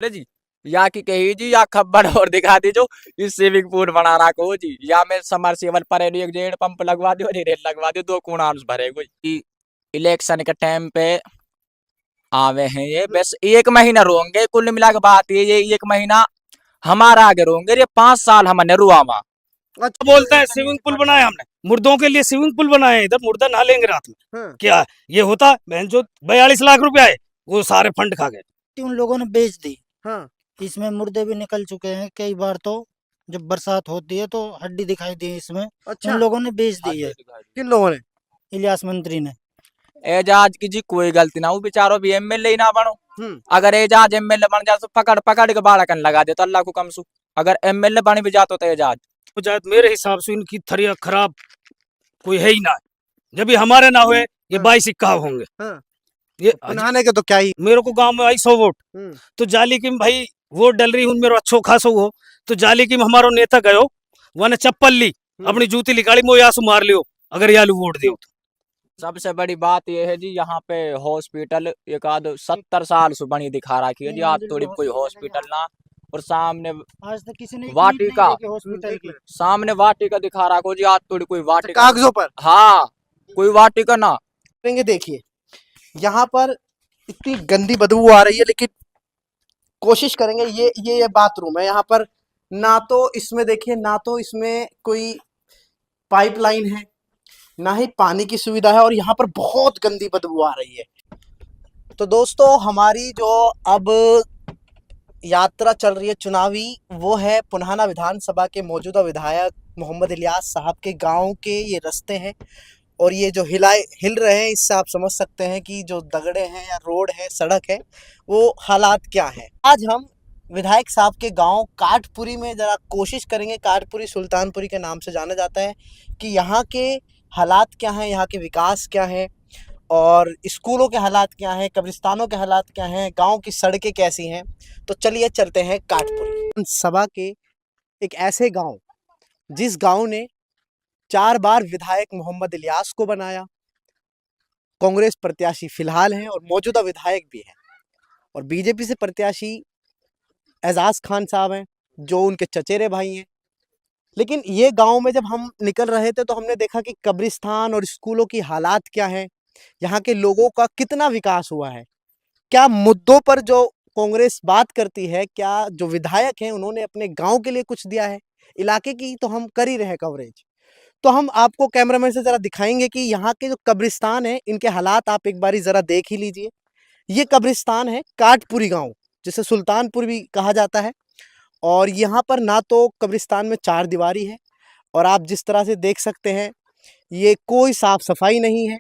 बोले जी या की कही जी या खब्बड़ और दिखा दी जो इस स्विमिंग पूल बना रहा को जी या में समरसेबल पर एक डेढ़ पंप लगवा दो रेल लगवा दो 2 कुणाल भरे कोई इलेक्शन के टाइम पे आवे हैं ये बस 1 महीना रोंगे कुल मिला के बात ये 1 महीना हमारा आगे रोंगे ये 5 साल हमने रुआवा अच्छा बोलता है स्विमिंग पूल बनाया हमने, मुर्दों के लिए स्विमिंग पूल बनाए हैं, इधर मुर्दा नहा लेंगे रात में। हाँ। क्या ये होता? बहन जो 42 लाख रुपया है वो सारे फंड खा गए। उन लोगों ने बेच दी। हाँ। इसमें मुर्दे भी निकल चुके हैं कई बार, तो जब बरसात होती है तो हड्डी दिखाई दी इसमें। अच्छा उन लोगों ने बेच दी है, किन लोगों ने? इलियास मंत्री ने। एजाज की जी कोई गलती ना वो बेचारो भी एमएलए ही ना बनो। अगर एजाज एमएलए बन जाए तो पकड़ पकड़ के बाड़कन लगा दे तो अल्लाह को कम सु अगर एमएलए बन भी जातो तो एजाज तो जायद मेरे हिसाब से इनकी थरिया खराब कोई है ही ना। जब भी हमारे ना हुए ये हाँ। 22 इक्का होंगे। हाँ। ये बनाने के तो क्या ही। मेरे को गांव में आई 100 वोट तो जाली की भाई वोट डल रही हूँ, मेरा अच्छो खासो हो तो जाली की हमारो नेता गयो वन चप्पल ली अपनी जूती निकाली मो यासु मार लियो अगर यालू वोट दियो तो। सबसे बड़ी बात यह है जी यहाँ पे हॉस्पिटल एक आध 70 साल से बनी दिखा रखी है जी आज थोड़ी कोई हॉस्पिटल ना और सामने आज तक किसी ने वाटिका हॉस्पिटल की। सामने वाटिका दिखा रहा को जी आज थोड़ी कोई वाटिका कागजों पर हाँ कोई वाटिका ना करेंगे। देखिए यहाँ पर इतनी गंदी बदबू आ रही है, लेकिन कोशिश करेंगे। ये बाथरूम है यहाँ पर, ना तो इसमें देखिए ना तो इसमें कोई पाइपलाइन है ना ही पानी की सुविधा है, और यहाँ पर बहुत गंदी बदबू आ रही है। तो दोस्तों हमारी जो अब यात्रा चल रही है चुनावी, वो है पुन्हाना विधानसभा के मौजूदा विधायक मोहम्मद इलियास साहब के गांव के ये रास्ते हैं, और ये जो हिल रहे हैं इससे आप समझ सकते हैं कि जो दगड़े हैं या रोड है सड़क है वो हालात क्या है। आज हम विधायक साहब के गांव काठपुरी में ज़रा कोशिश करेंगे। काठपुरी सुल्तानपुरी के नाम से जाना जाता है कि यहाँ के हालात क्या हैं, यहाँ के विकास क्या है, और स्कूलों के हालात क्या हैं, कब्रिस्तानों के हालात क्या हैं, गांव की सड़कें कैसी हैं। तो चलिए चलते हैं काठपुरी सभा के एक ऐसे गांव जिस गांव ने 4 बार विधायक मोहम्मद इलियास को बनाया, कांग्रेस प्रत्याशी फिलहाल हैं और मौजूदा विधायक भी हैं, और बीजेपी से प्रत्याशी एजाज खान साहब हैं जो उनके चचेरे भाई हैं। लेकिन ये गांव में जब हम निकल रहे थे तो हमने देखा कि कब्रिस्तान और स्कूलों की हालात क्या हैं, यहाँ के लोगों का कितना विकास हुआ है, क्या मुद्दों पर जो कांग्रेस बात करती है, क्या जो विधायक हैं उन्होंने अपने गांव के लिए कुछ दिया है। इलाके की तो हम कर ही रहे कवरेज, तो हम आपको कैमरामैन से ज़रा दिखाएंगे कि यहाँ के जो कब्रिस्तान है इनके हालात आप एक बारी ज़रा देख ही लीजिए। ये कब्रिस्तान है काठपुरी गांव, जिसे सुल्तानपुर भी कहा जाता है, और यहाँ पर ना तो कब्रिस्तान में 4 दीवारी है, और आप जिस तरह से देख सकते हैं ये कोई साफ सफाई नहीं है।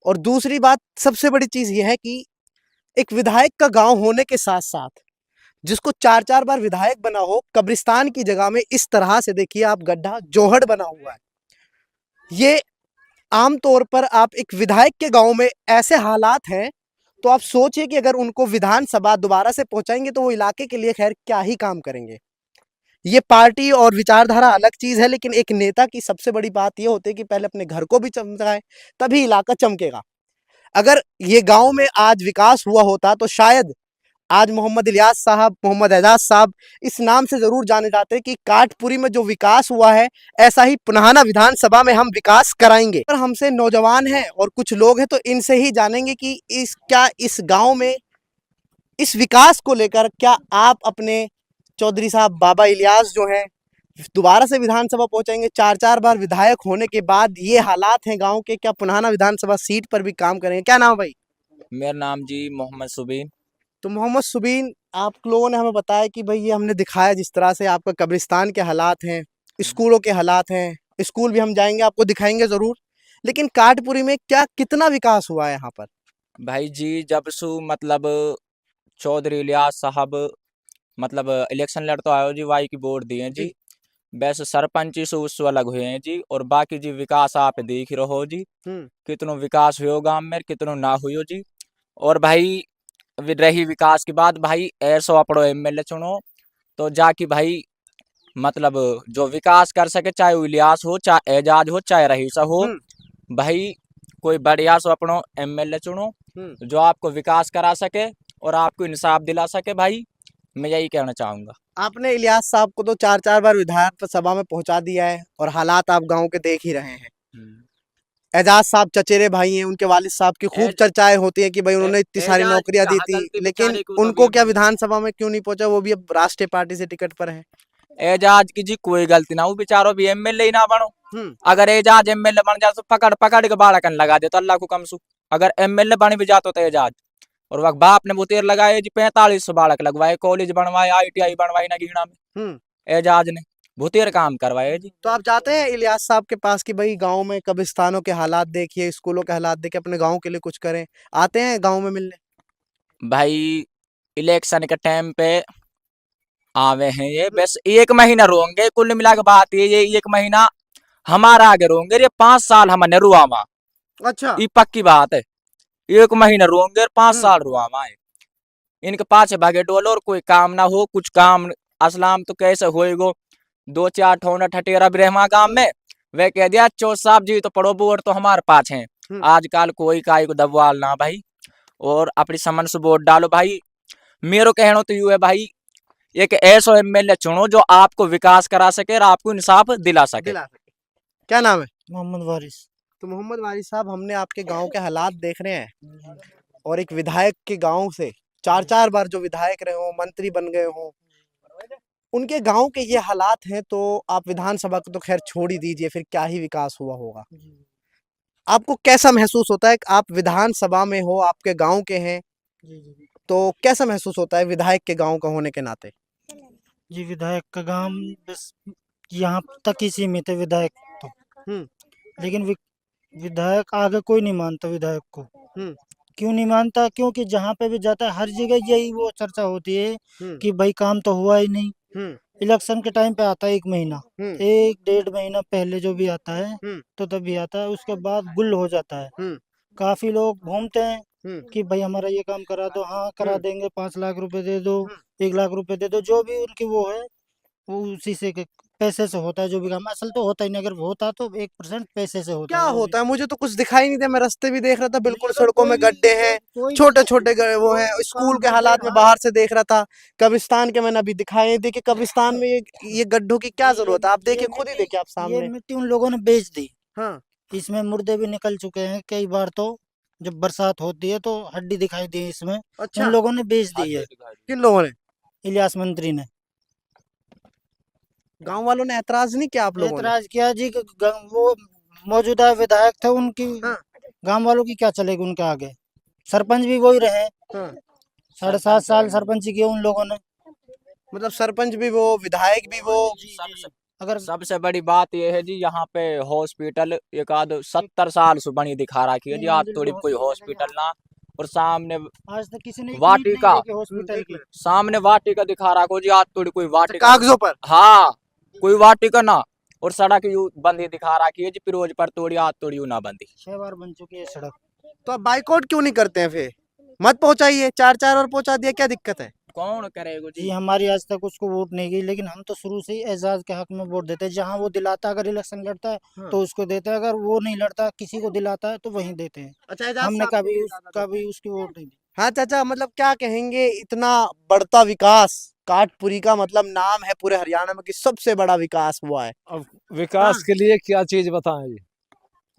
और दूसरी बात सबसे बड़ी चीज़ ये है कि एक विधायक का गांव होने के साथ साथ जिसको 4-4 बार विधायक बना हो, कब्रिस्तान की जगह में इस तरह से देखिए आप गड्ढा जोहड़ बना हुआ है। ये आमतौर पर आप एक विधायक के गांव में ऐसे हालात हैं तो आप सोचिए कि अगर उनको विधानसभा दोबारा से पहुंचाएंगे तो वो इलाके के लिए खैर क्या ही काम करेंगे। ये पार्टी और विचारधारा अलग चीज़ है, लेकिन एक नेता की सबसे बड़ी बात ये होती है कि पहले अपने घर को भी चमकाए तभी इलाका चमकेगा। अगर ये गांव में आज विकास हुआ होता तो शायद आज मोहम्मद इलियास साहब, मोहम्मद एजाज साहब इस नाम से जरूर जाने जाते कि काठपुरी में जो विकास हुआ है ऐसा ही पुन्हाना विधानसभा में हम विकास कराएंगे। और हमसे नौजवान हैं और कुछ लोग हैं तो इनसे ही जानेंगे कि इस गांव में इस विकास को लेकर क्या आप अपने चौधरी साहब बाबा इलियास जो हैं दोबारा से विधानसभा पहुंचेंगे। 4-4 बार विधायक होने के बाद ये हालात हैं गाँव के, क्या पुन्हाना विधानसभा सीट पर भी काम करेंगे। क्या नाम है भाई? मेरा नाम जी मोहम्मद सुबीन। तो मोहम्मद सुबीन, आप लोगों ने हमें बताया कि भाई ये हमने दिखाया जिस तरह से आपका कब्रिस्तान के हालात हैं, स्कूलों के हालात हैं, स्कूल भी हम जाएंगे आपको दिखाएंगे ज़रूर, लेकिन काठपुरी में क्या कितना विकास हुआ है यहाँ पर? भाई जी जब सु मतलब चौधरी इलियास साहब मतलब इलेक्शन लड़ तो आयो जी वाई की वोट दिए जी, वैसे सरपंची से उससे अलग हुए हैं जी, और बाकी जी विकास आप देख ही रहो जी कितनो विकास हुयो गांव में कितनो ना हुयो जी। और भाई रही विकास की बात, भाई ऐसो अपड़ो एमएलए चुनो तो जाके भाई मतलब जो विकास कर सके, चाहे वो इलियास हो चाहे एजाज हो चाहे रहीसा हो, भाई कोई बढ़िया सो अपनो एमएलए चुनो जो आपको विकास करा सके और आपको इंसाफ दिला सके भाई, मैं यही कहना चाहूंगा। आपने इलियास साहब को तो 4-4 बार विधायक सभा में पहुंचा दिया है और हालात आप गांव के देख ही रहे हैं। एजाज साहब चचेरे भाई हैं, उनके वालिद साहब की खूब एज- चर्चाएं होती हैं कि भाई उन्होंने इतनी सारी एजाज नौकरियां दी जहाँ थी, गलती लेकिन बेचारे को तो उनको अभी क्या भी- विधानसभा में क्यों नहीं पहुंचा? वो भी अब राष्ट्रीय पार्टी से टिकट पर है। एजाज की जी कोई गलती ना, वो बेचारो भी एमएलए ही ना बनो। हम्म अगर एजाज एमएलए बन जाए तो पकड़ पकड़ के बाड़कन लगा दे तो अल्लाह को कमसू। अगर एमएलए बन भी जातो तो एजाज, और वक्त बाप ने बुतेर लगाए जी 45 बाड़क लगवाए, कॉलेज बनवाए, आईटीआई बनवाई नगीना में हम्म एजाज ने भूतेर काम करवाए जी। तो आप जाते हैं इलियास साहब के पास कि भाई गांव में कब्रिस्तानों के हालात देखिए, स्कूलों के हालात देखिए, अपने गांव के लिए कुछ करें? आते हैं गांव में मिलने? भाई इलेक्शन के टाइम पे आवे हैं ये, बस 1 महीना रोंगे, कुल मिला के बात ये 1 महीना हमारा आगे रोंगे, ये 5 साल हमने रुआवा, अच्छा। ये पक्की बात है। 1 महीना रोंगे और 5 साल रुआवा है। इनके पाछे भागे डोलो और कोई काम ना हो, कुछ काम असलाम तो कैसे होएगो। 2-4 ठोना ठटेरा भी रहमा गांव में, वे कह दिया चो साहब जी तो पड़ो वोट तो हमारे पास है। आजकल कोई काई को दबवाल ना भाई, और अपनी समझ से वोट डालो भाई। मेरो कहना तो यू है भाई, एक ऐसा एमएलए चुनो जो आपको विकास करा सके और आपको इंसाफ दिला सके। दिला सके। क्या नाम है? मोहम्मद वारिस। तो मोहम्मद वारिस साहब, हमने आपके गांव के हालात देख रहे हैं और एक विधायक के गांव से 4-4 बार जो विधायक रहे हो, मंत्री बन गए हो, उनके गांव के ये हालात हैं, तो आप विधानसभा को तो खैर छोड़ ही दीजिए, फिर क्या ही विकास हुआ होगा। आपको कैसा महसूस होता है? आप विधानसभा में हो, आपके गांव के हैं, तो कैसा महसूस होता है विधायक के गांव का होने के नाते? जी विधायक का काम बस यहाँ तक ही सीमित है विधायक तो। लेकिन विधायक आगे कोई नहीं मानता विधायक को। क्यों नहीं मानता? क्योंकि जहाँ पे भी जाता है हर जगह यही वो चर्चा होती है कि भाई काम तो हुआ ही नहीं। इलेक्शन के टाइम पे आता है 1 महीना, 1-1.5 महीना पहले जो भी आता है तो तभी आता है, उसके बाद गुल हो जाता है। काफी लोग घूमते हैं कि भाई हमारा ये काम करा दो, हाँ करा देंगे, 5 लाख रुपए दे दो, 1 लाख रुपए दे दो, जो भी उनकी वो है वो उसी से पैसे से होता है जो भी काम। असल तो होता ही नहीं, अगर होता तो 1% पैसे से होता क्या है वो भी। होता है? मुझे तो कुछ दिखाई नहीं दिया, मैं रास्ते भी देख रहा था, बिल्कुल बिल्कुल सड़कों में कोई गड्ढे हैं, कोई छोटे छोटे वो हैं, कोई स्कूल काम के नहीं हालात है, में हाँ। बाहर से देख रहा था। कब्रिस्तान के मैंने अभी दिखाए, देखिए कब्रिस्तान में ये गड्ढों की क्या जरूरत है? आप देखिए, खुद ही देखिए आप ये सामने। मिट्टी उन लोगों ने बेच दी, हाँ इसमें मुर्दे भी निकल चुके हैं कई बार। तो जब बरसात होती है तो हड्डी दिखाई दी इसमें, अच्छा। उन लोगों ने बेच दी है, किन लोगों ने? इलियास मंत्री ने। गांव वालों ने ऐतराज नहीं किया आप लोगों ने? ऐतराज किया जी कि वो मौजूदा विधायक थे, उनकी हाँ गांव वालों की क्या चलेगी उनके आगे। सरपंच भी वही रहे, हाँ। 7.5 साल सरपंच किए उन लोगों ने। मतलब सरपंच भी वो, विधायक भी वो। अगर सबसे बड़ी बात यह है जी, यहाँ पे हॉस्पिटल एक आध 70 साल से बनी दिखा रखी है जी, 3 आज मंजिल थोड़ी जो कोई हॉस्पिटल है हॉस्पिटल यहाँ, ना। और सामने आज तक किसी ने वाटिका, हॉस्पिटल की। सामने वाटिका दिखा रखो जी, आज थोड़ी कोई वाटिका, कागजों पर। हाँ कोई वाटिका ना। और सड़क यू बंदी दिखा रखी है जी, फिरोज पर तोड़ी, आज तोड़ी यू ना बंदी। 6 बार बन चुकी है सड़क। तो आप बाइकआउट क्यों नहीं करते हैं फिर? मत पहुंचाइए, 4-4 और पहुंचा दिया, क्या दिक्कत है? कौन करेगा जी जी? हमारी आज तक उसको वोट नहीं गई, लेकिन हम तो शुरू से ही एजाज के हक में वोट देते हैं। जहाँ वो दिलाता है, अगर इलेक्शन लड़ता है तो उसको देते हैं, अगर वो नहीं लड़ता किसी को दिलाता है तो वहीं देते हैं। अच्छा, एजाज हमने साहब को कभी ये ज्यादा देते हैं। कभी उसकी वोट नहीं दी। हाँ चाचा, मतलब क्या कहेंगे, इतना बढ़ता विकास, काटपुरी का मतलब नाम है पूरे हरियाणा में कि सबसे बड़ा विकास हुआ है। अब विकास के लिए क्या चीज बताएं जी?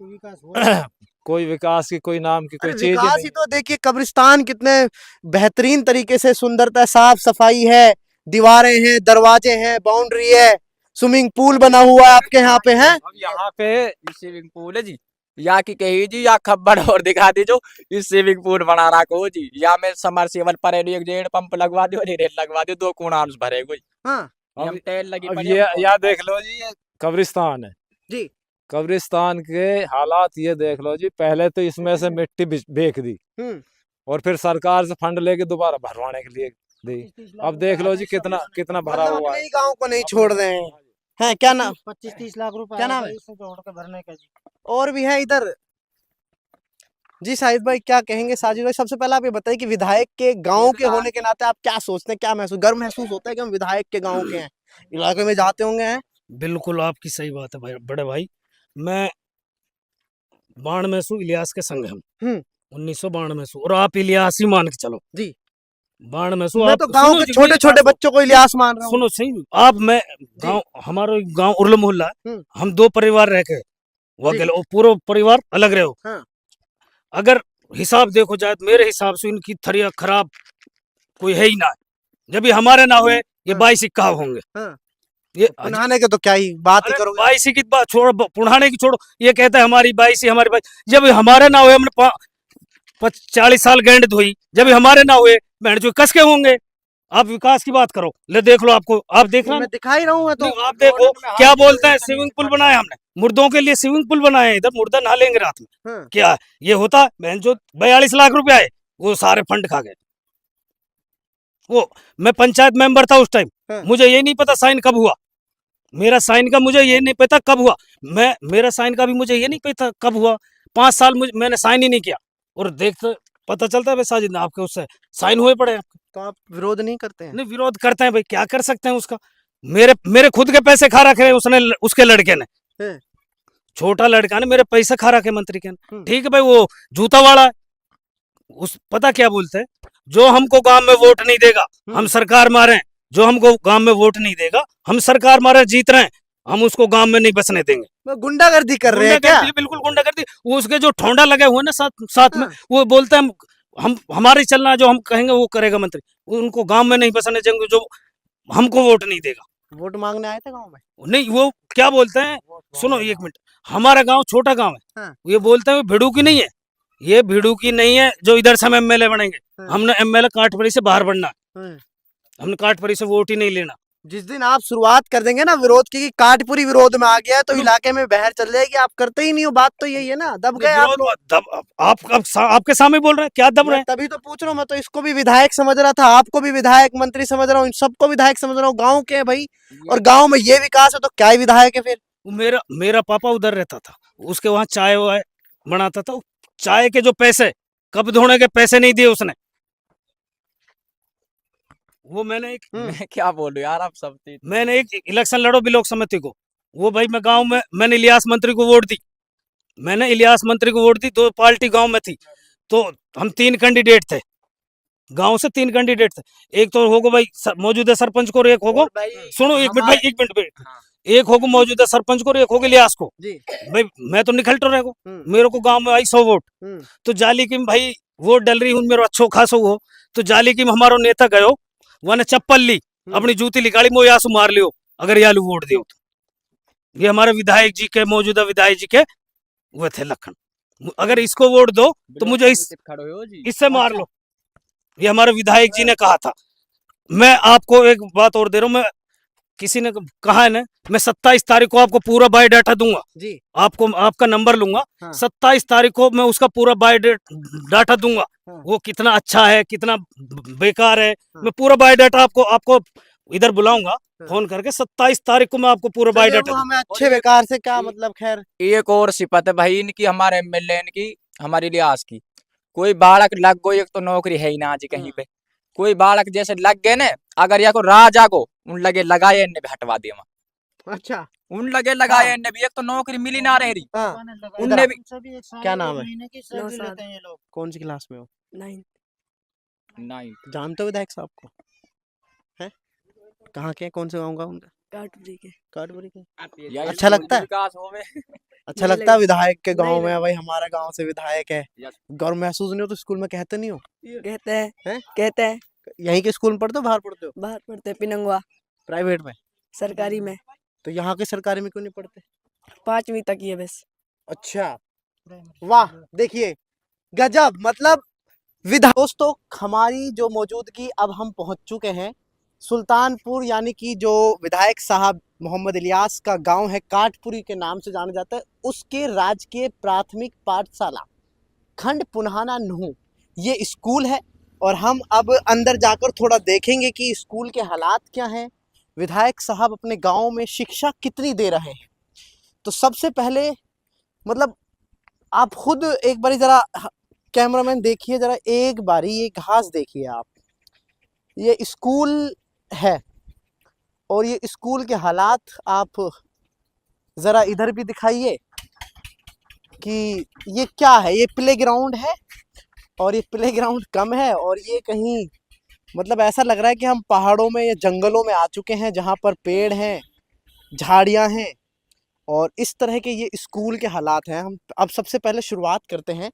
तो विकास हुआ कोई विकास की, कोई नाम की, कोई अरे चीज ही विकास नहीं। ही तो देखिए, कब्रिस्तान कितने बेहतरीन तरीके से, सुंदरता, साफ सफाई है, दीवारें हैं, दरवाजे हैं, बाउंड्री है, स्विमिंग पूल बना हुआ है आपके यहाँ पे है। अब यहाँ पे स्विमिंग पूल है जी, या की कही जी, या खबर और दिखा दी जो इस स्विमिंग पूल बना रखा हो जी, या में समरसेबल पर एक जेड पंप लगवा दो, रेल लगवा दो, 2 कूड़ा भरे कोई। हाँ हम तेल लगी अब पड़ी ये हमको। या देख लो जी, ये कब्रिस्तान है जी। कब्रिस्तान के हालात ये देख लो जी। पहले तो इसमें से मिट्टी बेच दी और फिर सरकार से फंड लेके दोबारा भरवाने के लिए दी। अब देख लो जी कितना कितना भरा मतलब हुआ अपने है। ही गाँव को नहीं छोड़ रहे हैं। हैं क्या नाम? 25-30 लाख रुपए क्या नाम आएगा है? इससे जोड़ के भरने का जी। और भी है इधर। जी साहिद भाई, क्या कहेंगे? साजिद भाई, सबसे पहले आप ये बताइए कि विधायक के गांव के होने के नाते आप क्या सोचते हैं, क्या महसूस, गर्व महसूस होता है कि हम विधायक के गांव के हैं? इलाके में जाते होंगे हैं। बिल्कुल आपकी सही बात है भाई, बड़े भाई। मैं 92 में सू इलियास के संग हम हम्म 1992 में सू, और आप इलियास ही मान के चलो जी। बाढ़ में सो मैं आप तो गांव सुनो के जी, छोटे मेरी छोटे बात बच्चों को इलियास मान रहा हूँ। सुनो सही आप मैं गांव हमारा गांव उर्ल मोहल्ला है हम्म। हम 2 परिवार रह के वो जी। अकेले वो पूरा परिवार अलग रहे हो हाँ। अगर हिसाब देखो जाए तो मेरे हिसाब से इनकी थरिया खराब कोई है ही ना जब ये हमारे ना हुए ये हाँ। 22 इक्का होंगे हाँ। ये पुनहाने के तो क्या ही बात ही अरे करोगे। 22 की बात छोड़ो पुराने की छोड़ो ये कहता है हमारी 22 हमारी 22 जब ये हमारे ना हुए हमने 40 साल गेंड धोई जब ये हमारे ना हुए बहन जो कस के होंगे आप विकास की बात करो ले देख लो आपको आप देख रहे मैं हो दिखा ही रहा हूँ। मैं तो नहीं, आप देखो क्या बोलते हैं स्विमिंग पूल बनाया हमने मुर्दों के लिए स्विमिंग पूल बनाए हैं, इधर मुर्दा नहा लेंगे रात में हाँ। क्या है? ये होता बहन जो 42 लाख रुपए आए वो सारे फंड खा गए वो मैं पंचायत मेंबर था उस टाइम हाँ। मुझे ये नहीं पता साइन कब हुआ मेरा साइन का मुझे ये नहीं पता कब हुआ मेरा साइन का भी मुझे ये नहीं पता कब हुआ 5 साल मैंने साइन ही नहीं किया और देखते पता चलता है भाई साजिद आपके उससे साइन हुए पड़े आपके तो आप विरोध नहीं करते हैं? नहीं विरोध करते हैं भाई क्या कर सकते हैं उसका मेरे खुद के पैसे खा रखे हैं उसने उसके लड़के ने हैं। छोटा लड़का ने मेरे पैसे खा रखे मंत्री के ने हम्म। ठीक है भाई वो जूता वाला है उस पता क्या बोलते हैं जो हमको गांव में वोट नहीं देगा हम सरकार मारे जो हमको गांव में वोट नहीं देगा हम सरकार मारे जीत रहे हैं हम उसको गांव में नहीं बसने देंगे वो गुंडागर्दी कर रहे हैं क्या? गुंडागर्दी, बिल्कुल गुंडागर्दी वो उसके जो ठोंडा लगे हुए ना साथ में हाँ। वो बोलते हैं हम हमारे चलना जो हम कहेंगे वो करेगा मंत्री वो उनको गांव में नहीं बसने देंगे जो हमको वोट नहीं देगा वोट मांगने आए थे गांव में? नहीं वो क्या बोलते हैं सुनो एक मिनट हमारा गांव छोटा गांव है हाँ। ये बोलते हैं भिड़ू की नहीं है ये भिड़ू की नहीं है जो इधर से हम एमएलए बनेंगे हाँ। हमने एमएलए काठपरी से बाहर बढ़ना है हाँ। हमने काठपरी से वोट ही नहीं लेना जिस दिन आप शुरुआत कर देंगे ना विरोध की कि काटपुरी विरोध में आ गया है तो इलाके में बहर चल जाएगी। आप करते ही नहीं हो। बात तो यही है ना, दब गए आप लोग। आपके सामने बोल रहे हैं क्या दब रहे मैं हैं तभी तो पूछ रहा हूँ। मैं तो इसको भी विधायक समझ रहा था, आपको भी विधायक मंत्री समझ रहा हूँ, इन सबको विधायक समझ रहा हूँ। गाँव के हैं भाई और गाँव में ये विकास है तो क्या ही विधायक है फिर। वो मेरा पापा उधर रहता था उसके वहां चाय वाय बनाता था चाय के जो पैसे कब धोने के पैसे नहीं दिए उसने वो मैं क्या बोलूं यार आप सब चीज मैंने एक इलेक्शन लड़ो ब्लॉक समिति को वो भाई मैं गांव में मैंने इलियास मंत्री को वोट दी मैंने इलियास मंत्री को वोट दी 2 पार्टी गांव में थी तो हम 3 कैंडिडेट थे गांव से 3 कैंडिडेट थे एक तो होगो भाई मौजूदा सरपंच को और एक होगो सुनो एक मिनट भाई एक मिनट एक होगो मौजूदा सरपंच को और एक होगो इलियास को जी। भाई मैं तो निकल तो रहेगो मेरे को गांव में आई 100 वोट तो जाली की भाई वोट डल रही हूँ मेरो अच्छो खासो हो तो जाली की हमारो नेता गयो वने चप्पल ली अपनी जूती निकाली मो यासु मार लियो अगर यालू वोट दियो तो ये हमारे विधायक जी के मौजूदा विधायक जी के वो थे लखन अगर इसको वोट दो तो मुझे इससे मार लो ये हमारे विधायक जी ने कहा था मैं आपको एक बात और दे रहा हूँ मैं किसी ने कहा है ना मैं 27 तारीख को आपको पूरा बायोडाटा दूंगा जी। आपको आपका नंबर लूंगा हाँ। 27 तारीख को मैं उसका पूरा बायोडाटा दूंगा हाँ। वो कितना अच्छा है कितना बेकार है हाँ। मैं पूरा बायोडाटा आपको इधर बुलाऊंगा फोन करके 27 तारीख को मैं आपको पूरा बायोडाटा हमें अच्छे बेकार से क्या मतलब। खैर एक और सिफत है भाई इनकी हमारे एमएलए की हमारे लिहाज की कोई बालक लग गो एक तो नौकरी है ही ना आज कहीं पे कोई बालक जैसे लग गए ना अगर या को राजा को उन लगे लगाए इनने भी हटवा दिया अच्छा उन लगे लगाए इनने भी एक तो नौकरी मिली ना रह रही हाँ। उनने भी क्या नाम है? है? कौन सी क्लास में हो? 9 जानते हो विधायक साहब को? है कहाँ के? कौन से गाँव का उनका? काटपुरी के। अच्छा लगता है? विकास होवे अच्छा लगता है विधायक के गांव में? भाई हमारा गांव से विधायक है। गर्व महसूस नहीं हो तो स्कूल में कहते नहीं हो? कहते हैं यहीं के स्कूल में पढ़ते हो बाहर पढ़ते हो? बाहर पढ़ते पिनंगवा प्राइवेट में? सरकारी में तो यहाँ के सरकारी में क्यों नहीं पढ़ते? 5वीं तक ही है बस। अच्छा वाह देखिए गजब मतलब दोस्तों हमारी जो मौजूदगी अब हम पहुंच चुके हैं सुल्तानपुर यानी कि जो विधायक साहब मोहम्मद इलियास का गांव है काटपुरी के नाम से जाना जाता है उसके राजकीय प्राथमिक पाठशाला खंड पुनहाना नूह ये स्कूल है और हम अब अंदर जाकर थोड़ा देखेंगे कि स्कूल के हालात क्या हैं विधायक साहब अपने गांव में शिक्षा कितनी दे रहे हैं। तो सबसे पहले मतलब आप खुद एक बारी जरा कैमरामैन देखिए जरा एक बारी ये घास देखिए आप ये स्कूल है और ये स्कूल के हालात आप जरा इधर भी दिखाइए कि ये क्या है। ये प्लेग्राउंड है और ये प्लेग्राउंड कम है और ये कहीं मतलब ऐसा लग रहा है कि हम पहाड़ों में या जंगलों में आ चुके हैं, जहाँ पर पेड़ हैं, झाड़ियाँ हैं और इस तरह के ये स्कूल के हालात हैं। हम अब सबसे पहले शुरुआत करते हैं।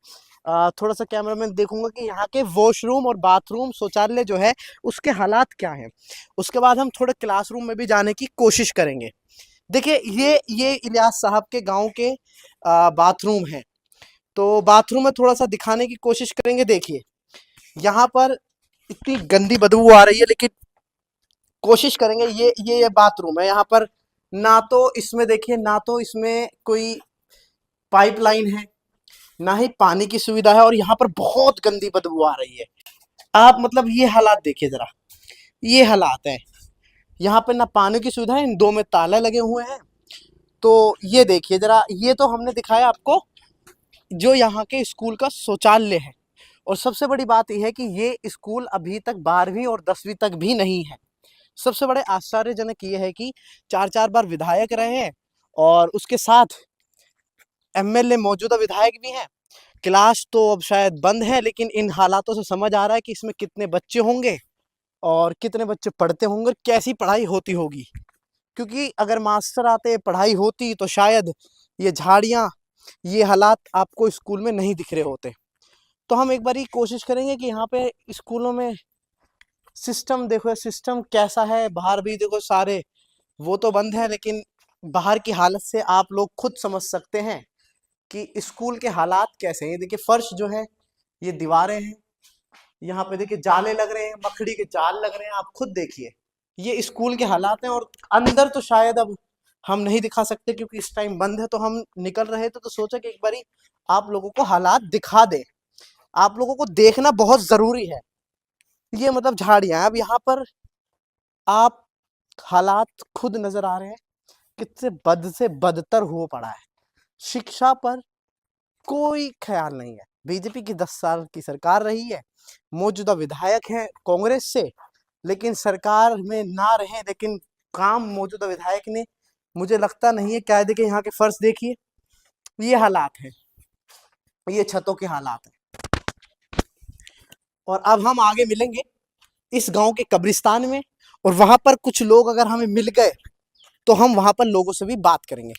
थोड़ा सा कैमरामैन देखूंगा कि यहाँ के वॉशरूम और बाथरूम शौचालय जो है उसके हालात क्या हैं। उसके बाद हम थोड़े क्लासरूम में भी जाने की कोशिश करेंगे। देखिए ये इलियास साहब के गांव के बाथरूम हैं, तो बाथरूम में थोड़ा सा दिखाने की कोशिश करेंगे। देखिए यहाँ पर इतनी गंदी बदबू आ रही है, लेकिन कोशिश करेंगे। ये बाथरूम है। यहाँ पर ना तो इसमें देखिए, ना तो इसमें कोई पाइपलाइन है, ना ही पानी की सुविधा है और यहाँ पर बहुत गंदी बदबू आ रही है। आप मतलब ये हालात देखिए जरा, ये हालात हैं। यहाँ पे ना पानी की सुविधा है, इन दो में ताले लगे हुए हैं। तो ये देखिए जरा, ये तो हमने दिखाया आपको जो यहाँ के स्कूल का शौचालय है। और सबसे बड़ी बात यह है कि ये स्कूल अभी तक 12वीं और 10वीं तक भी नहीं है। सबसे बड़े आश्चर्यजनक ये है कि 4-4 बार विधायक रहे हैं और उसके साथ एमएलए मौजूदा विधायक भी हैं। क्लास तो अब शायद बंद है, लेकिन इन हालातों से समझ आ रहा है कि इसमें कितने बच्चे होंगे और कितने बच्चे पढ़ते होंगे, कैसी पढ़ाई होती होगी। क्योंकि अगर मास्टर आते, पढ़ाई होती, तो शायद ये झाड़ियाँ, ये हालात आपको स्कूल में नहीं दिख रहे होते। तो हम एक बारी कोशिश करेंगे कि यहाँ पे स्कूलों में सिस्टम देखो, सिस्टम कैसा है। बाहर भी देखो सारे वो तो बंद है, लेकिन बाहर की हालत से आप लोग खुद समझ सकते हैं कि स्कूल के हालात कैसे हैं। ये देखिए फर्श जो है, ये दीवारें हैं, यहाँ पे देखिए जाले लग रहे हैं, मकड़ी के जाल लग रहे हैं। आप खुद देखिए, ये स्कूल के हालात हैं। और अंदर तो शायद अब हम नहीं दिखा सकते क्योंकि इस टाइम बंद है। तो हम निकल रहे थे तो सोचा कि एक बारी आप लोगों को हालात दिखा दे। आप लोगों को देखना बहुत जरूरी है। ये मतलब झाड़ियां, अब यहाँ पर आप हालात खुद नजर आ रहे हैं, कितने बद से बदतर हो पड़ा है। शिक्षा पर कोई ख्याल नहीं है। बीजेपी की 10 साल की सरकार रही है, मौजूदा विधायक हैं कांग्रेस से, लेकिन सरकार में ना रहे, लेकिन काम मौजूदा विधायक ने मुझे लगता नहीं है। क्या देखिए यहाँ के फर्श देखिए, ये हालात हैं, ये छतों के हालात हैं। और अब हम आगे मिलेंगे इस गांव के कब्रिस्तान में, और वहां पर कुछ लोग अगर हमें मिल गए तो हम वहां पर लोगों से भी बात करेंगे।